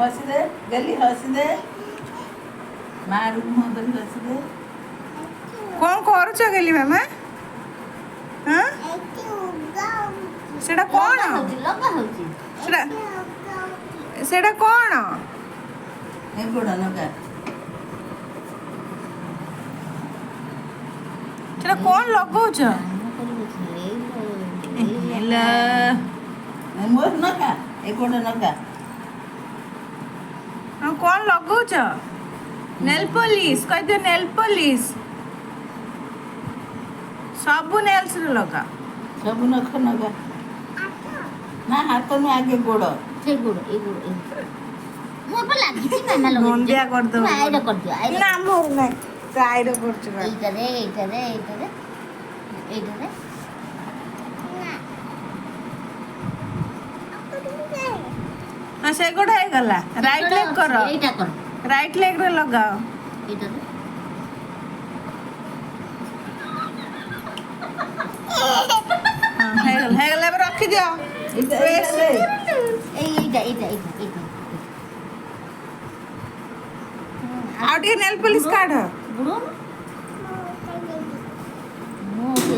हसी दे गली हसी दे मारू मुँह धरी हसी दे कौन करुଛ गेली मामा हाँ सेटा कौन लगा होची सेटा सेटा कौन ए गोड़ा नगा सेटा कौन लगाउछ हेला मोर नगा ए गोड़ा नगा हाँ कौन लगाउछ नेल पॉलिश कह दियो नेल पॉलिश सब नेल्स रे लगा सब नख नगा ना हाथ में आगे गोड़ से गुड़ ए गुड़ मो पर लागी छी मामा लगे नंदिया कर दो आइडा कर दियो आइडा ना मोर नहीं साइड करछ बा এইটা রে এইটা রে এইটা রে এইটা রে हाँ से गोड़ा है गला राइट लेग करो এইটা কর राइट लेग रे लगाओ এইটা রে हाँ है गला अब रख दियो इधर ले এইটা এইটা এইটা এইটা आउ ଟିକେ नेल पॉलिश काढ बुड़ो मो के